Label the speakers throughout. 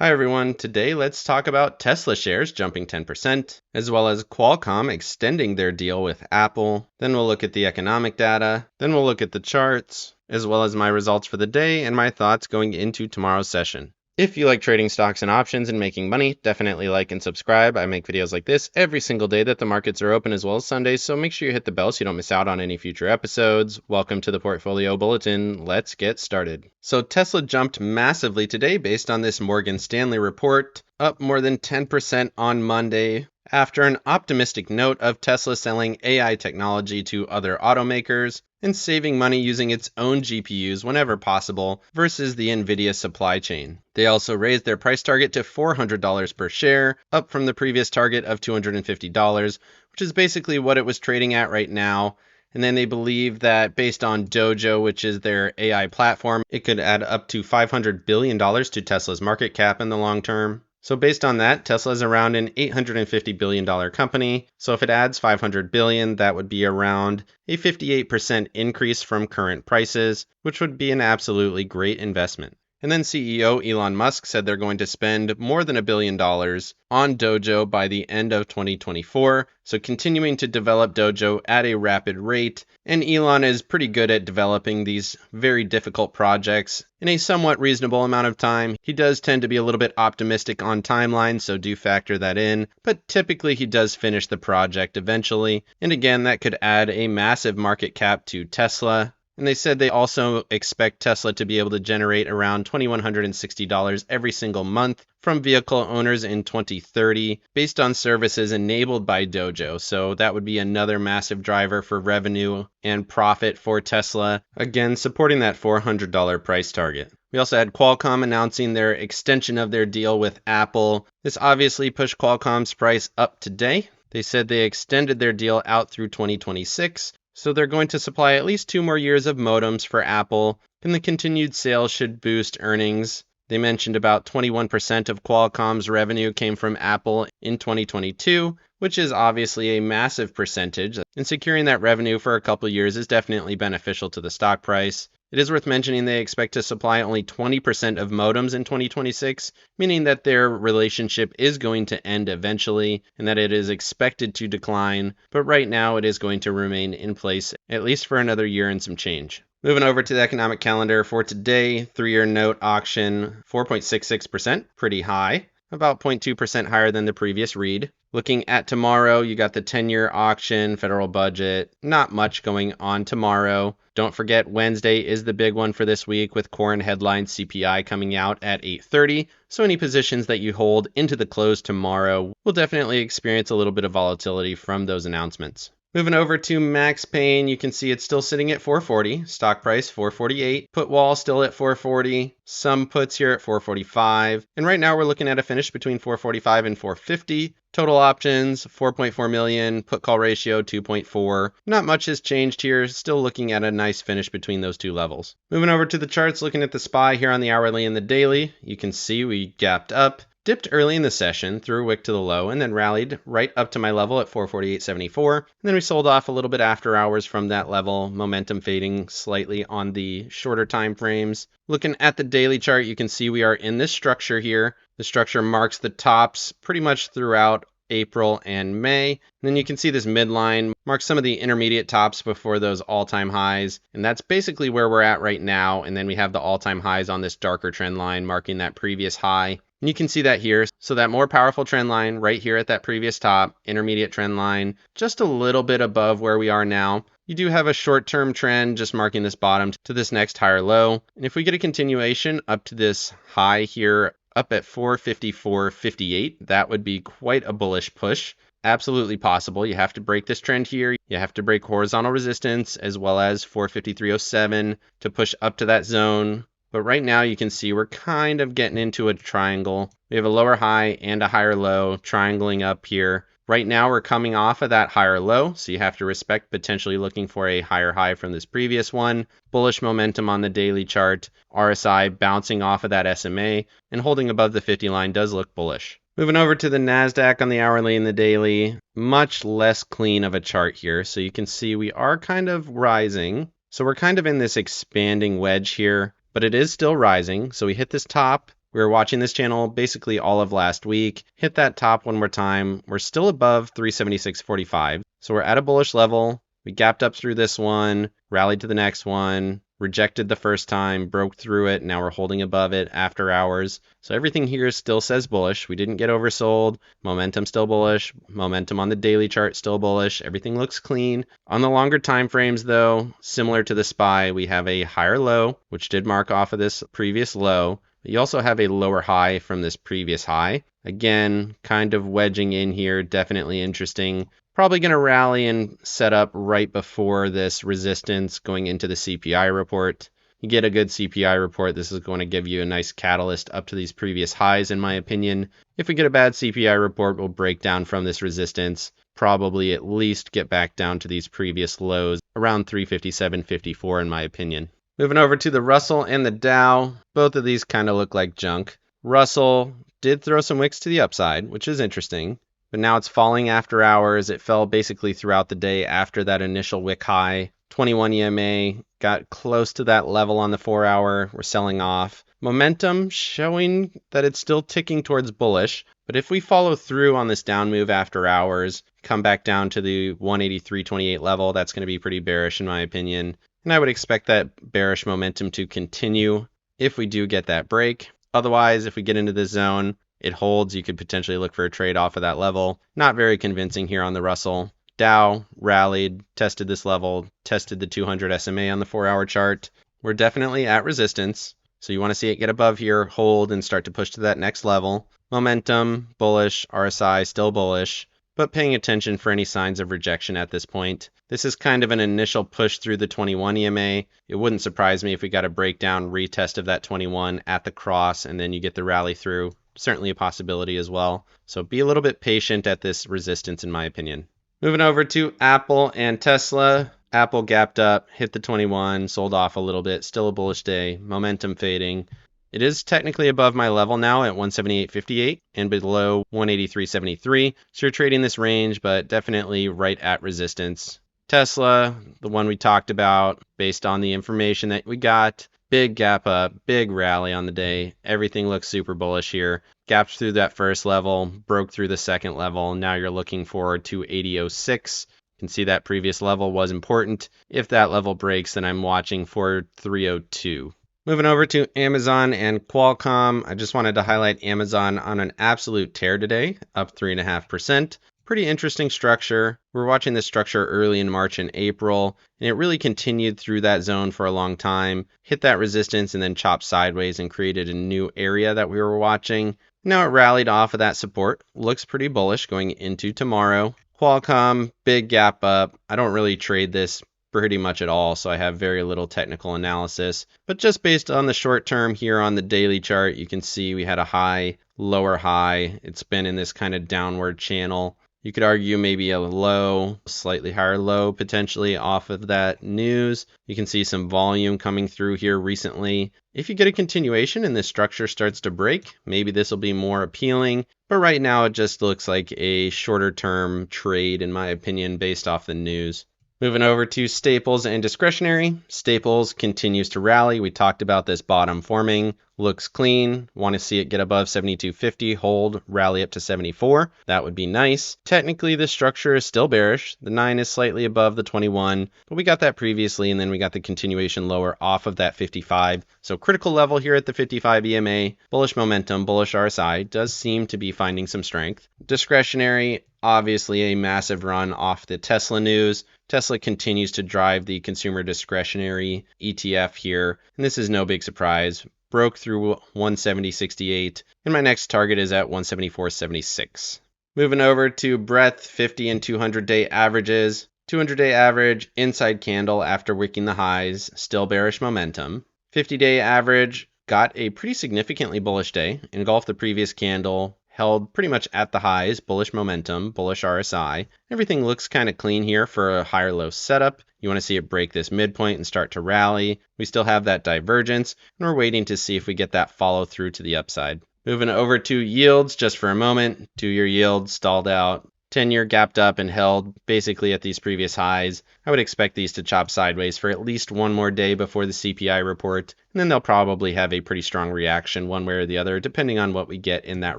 Speaker 1: Hi everyone, today let's talk about Tesla shares jumping 10%, as well as Qualcomm extending their deal with Apple. Then we'll look at the economic data, then we'll look at the charts, as well as my results for the day and my thoughts going into tomorrow's session. If you like trading stocks and options and making money, definitely like and subscribe. I make videos like this every single day that the markets are open, as well as Sundays, so make sure you hit the bell so you don't miss out on any future episodes. Welcome to the Portfolio Bulletin. Let's get started. So Tesla jumped massively today based on this Morgan Stanley report, up more than 10% on Monday, after an optimistic note of Tesla selling AI technology to other automakers and saving money using its own GPUs whenever possible versus the NVIDIA supply chain. They also raised their price target to $400 per share, up from the previous target of $250, which is basically what it was trading at right now. And then they believe that based on Dojo, which is their AI platform, it could add up to $500 billion to Tesla's market cap in the long term. So based on that, Tesla is around an $850 billion company. So if it adds $500 billion, that would be around a 58% increase from current prices, which would be an absolutely great investment. And then CEO Elon Musk said they're going to spend more than $1 billion on Dojo by the end of 2024. So continuing to develop Dojo at a rapid rate. And Elon is pretty good at developing these very difficult projects in a somewhat reasonable amount of time. He does tend to be a little bit optimistic on timelines, so do factor that in. But typically he does finish the project eventually. And again, that could add a massive market cap to Tesla. And they said they also expect Tesla to be able to generate around $2,160 every single month from vehicle owners in 2030 based on services enabled by Dojo. So that would be another massive driver for revenue and profit for Tesla, again supporting that $400 price target. We also had Qualcomm announcing their extension of their deal with Apple. This obviously pushed Qualcomm's price up today. They said they extended their deal out through 2026. So they're going to supply at least 2 more years of modems for Apple, and the continued sales should boost earnings. They mentioned about 21% of Qualcomm's revenue came from Apple in 2022, which is obviously a massive percentage, and securing that revenue for a couple years is definitely beneficial to the stock price. It is worth mentioning they expect to supply only 20% of modems in 2026, meaning that their relationship is going to end eventually and that it is expected to decline, but right now it is going to remain in place at least for another year and some change. Moving over to the economic calendar for today, 3-year note auction, 4.66%, pretty high, about 0.2% higher than the previous read. Looking at tomorrow, you got the 10-year auction, federal budget, not much going on tomorrow. Don't forget Wednesday is the big one for this week with core and headline CPI coming out at 8:30. So any positions that you hold into the close tomorrow will definitely experience a little bit of volatility from those announcements. Moving over to Max Payne, you can see it's still sitting at 440, stock price 448, put wall still at 440, some puts here at 445, and right now we're looking at a finish between 445 and 450. Total options, 4.4 million, put call ratio 2.4. Not much has changed here, still looking at a nice finish between those two levels. Moving over to the charts, looking at the SPY here on the hourly and the daily, you can see we gapped up. Dipped early in the session, threw a wick to the low, and then rallied right up to my level at 448.74. And then we sold off a little bit after hours from that level, momentum fading slightly on the shorter time frames. Looking at the daily chart, you can see we are in this structure here. The structure marks the tops pretty much throughout April and May. And then you can see this midline marks some of the intermediate tops before those all-time highs. And that's basically where we're at right now. And then we have the all-time highs on this darker trend line marking that previous high. And you can see that here. So that more powerful trend line right here at that previous top, intermediate trend line, just a little bit above where we are now. You do have a short-term trend just marking this bottom to this next higher low. And if we get a continuation up to this high here, up at 454.58, that would be quite a bullish push. Absolutely possible. You have to break this trend here. You have to break horizontal resistance as well as 453.07 to push up to that zone. But right now you can see we're kind of getting into a triangle. We have a lower high and a higher low triangling up here. Right now we're coming off of that higher low, so you have to respect potentially looking for a higher high from this previous one. Bullish momentum on the daily chart. RSI bouncing off of that SMA and holding above the 50 line does look bullish. Moving over to the NASDAQ on the hourly and the daily, much less clean of a chart here. So you can see we are kind of rising. So we're kind of in this expanding wedge here, but it is still rising. So we hit this top. We were watching this channel basically all of last week. Hit that top one more time. We're still above 376.45. So we're at a bullish level. We gapped up through this one, rallied to the next one, rejected the first time, broke through it. Now we're holding above it after hours. So everything here still says bullish. We didn't get oversold. Momentum still bullish. Momentum on the daily chart still bullish. Everything looks clean. On the longer time frames though, similar to the SPY, we have a higher low, which did mark off of this previous low. You also have a lower high from this previous high. Again, kind of wedging in here, definitely interesting. Probably going to rally and set up right before this resistance going into the CPI report. You get a good CPI report, this is going to give you a nice catalyst up to these previous highs, in my opinion. If we get a bad CPI report, we'll break down from this resistance, probably at least get back down to these previous lows, around 357.54 in my opinion. Moving over to the Russell and the Dow, both of these kind of look like junk. Russell did throw some wicks to the upside, which is interesting. But now it's falling after hours. It fell basically throughout the day after that initial wick high. 21 EMA got close to that level on the 4 hour. We're selling off. Momentum showing that it's still ticking towards bullish. But if we follow through on this down move after hours, come back down to the 183.28 level, that's going to be pretty bearish in my opinion. And I would expect that bearish momentum to continue if we do get that break. Otherwise, if we get into this zone, it holds, you could potentially look for a trade off of that level. Not very convincing here on the Russell. Dow rallied, tested this level, tested the 200 SMA on the 4 hour chart. We're definitely at resistance. So you want to see it get above here, hold, and start to push to that next level. Momentum, bullish, RSI still bullish, but paying attention for any signs of rejection at this point. This is kind of an initial push through the 21 EMA. It wouldn't surprise me if we got a breakdown retest of that 21 at the cross and then you get the rally through. Certainly a possibility as well. So be a little bit patient at this resistance in my opinion. Moving over to Apple and Tesla. Apple gapped up, hit the 21, sold off a little bit, still a bullish day, momentum fading. It is technically above my level now at 178.58 and below 183.73. So you're trading this range, but definitely right at resistance. Tesla, the one we talked about based on the information that we got. Big gap up, big rally on the day. Everything looks super bullish here. Gapped through that first level, broke through the second level. Now you're looking forward to 80.06. You can see that previous level was important. If that level breaks, then I'm watching for 302. Moving over to Amazon and Qualcomm. I just wanted to highlight Amazon on an absolute tear today, up 3.5%. Pretty interesting structure. We're watching this structure early in March and April, and it really continued through that zone for a long time, hit that resistance and then chopped sideways and created a new area that we were watching. Now it rallied off of that support. Looks pretty bullish going into tomorrow. Qualcomm, big gap up. I don't really trade this pretty much at all, so I have very little technical analysis. But just based on the short term here on the daily chart, you can see we had a high, lower high. It's been in this kind of downward channel. You could argue maybe a low, slightly higher low potentially off of that news. You can see some volume coming through here recently. If you get a continuation and this structure starts to break, maybe this will be more appealing. But right now it just looks like a shorter term trade in my opinion based off the news. Moving over to Staples and discretionary. Staples continues to rally. We talked about this bottom forming. Looks clean. Want to see it get above 72.50, hold, rally up to 74. That would be nice. Technically, the structure is still bearish. The 9 is slightly above the 21, but we got that previously, and then we got the continuation lower off of that 55. So critical level here at the 55 EMA. Bullish momentum, bullish RSI does seem to be finding some strength. Discretionary, obviously a massive run off the Tesla news. Tesla continues to drive the consumer discretionary ETF here, and this is no big surprise. Broke through 170.68, and my next target is at 174.76. Moving over to breadth, 50 and 200-day averages. 200-day average, inside candle after wicking the highs, still bearish momentum. 50-day average, got a pretty significantly bullish day, engulfed the previous candle, held pretty much at the highs, bullish momentum, bullish RSI. Everything looks kind of clean here for a higher low setup. You want to see it break this midpoint and start to rally. We still have that divergence, and we're waiting to see if we get that follow through to the upside. Moving over to yields just for a moment. 2-year yield stalled out. 10-year gapped up and held basically at these previous highs. I would expect these to chop sideways for at least one more day before the CPI report, and then they'll probably have a pretty strong reaction one way or the other, depending on what we get in that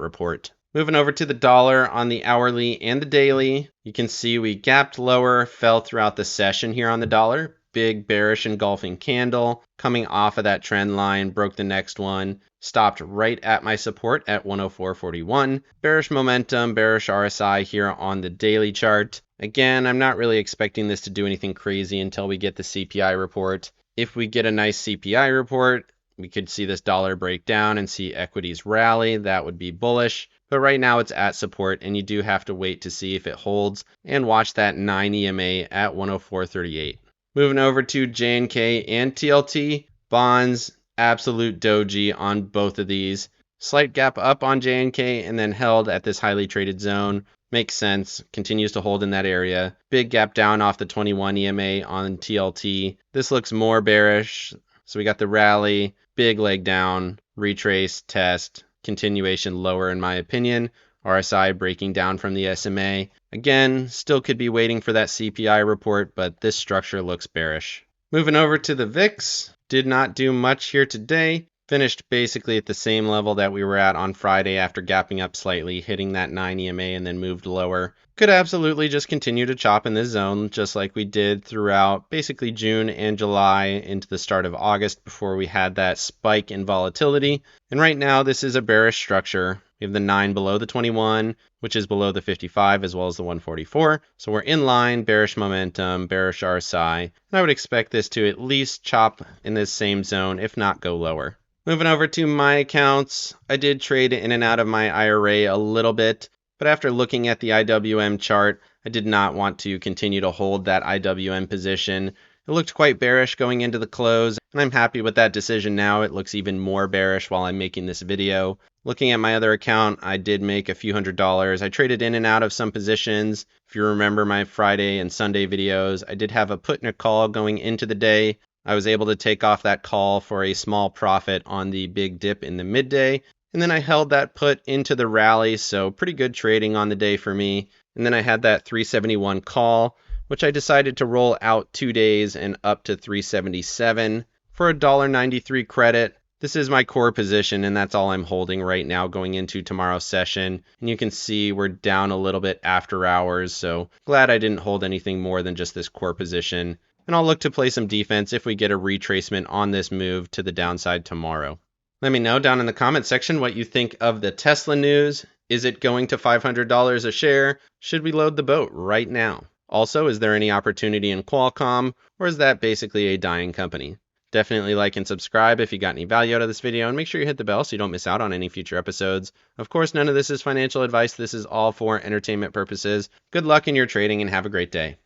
Speaker 1: report. Moving over to the dollar on the hourly and the daily, you can see we gapped lower, fell throughout the session here on the dollar. Big bearish engulfing candle coming off of that trend line, broke the next one, stopped right at my support at 104.41. Bearish momentum, bearish RSI here on the daily chart. Again, I'm not really expecting this to do anything crazy until we get the CPI report. If we get a nice CPI report, we could see this dollar break down and see equities rally. That would be bullish. But right now it's at support, and you do have to wait to see if it holds and watch that 9 EMA at 104.38. Moving over to JNK and TLT bonds, absolute doji on both of these. Slight gap up on JNK and then held at this highly traded zone. Makes sense. Continues to hold in that area. Big gap down off the 21 EMA on TLT. This looks more bearish. So we got the rally, big leg down, retrace, test, continuation lower in my opinion. RSI breaking down from the SMA. Again, still could be waiting for that CPI report, but this structure looks bearish. Moving over to the VIX, did not do much here today. Finished basically at the same level that we were at on Friday after gapping up slightly, hitting that 9 EMA and then moved lower. Could absolutely just continue to chop in this zone just like we did throughout basically June and July into the start of August before we had that spike in volatility. And right now this is a bearish structure. We have the 9 below the 21, which is below the 55 as well as the 144. So we're in line, bearish momentum, bearish RSI. And I would expect this to at least chop in this same zone, if not go lower. Moving over to my accounts, I did trade in and out of my IRA a little bit, but after looking at the IWM chart, I did not want to continue to hold that IWM position. It looked quite bearish going into the close, and I'm happy with that decision now. It looks even more bearish while I'm making this video. Looking at my other account, I did make a few $100s. I traded in and out of some positions. If you remember my Friday and Sunday videos, I did have a put and a call going into the day. I was able to take off that call for a small profit on the big dip in the midday. And then I held that put into the rally, so pretty good trading on the day for me. And then I had that 371 call, which I decided to roll out 2 days and up to 377 for a $1.93 credit. This is my core position, and that's all I'm holding right now going into tomorrow's session. And you can see we're down a little bit after hours, so glad I didn't hold anything more than just this core position. And I'll look to play some defense if we get a retracement on this move to the downside tomorrow. Let me know down in the comment section what you think of the Tesla news. Is it going to $500 a share? Should we load the boat right now? Also, is there any opportunity in Qualcomm, or is that basically a dying company? Definitely like and subscribe if you got any value out of this video, and make sure you hit the bell so you don't miss out on any future episodes. Of course, none of this is financial advice. This is all for entertainment purposes. Good luck in your trading and have a great day.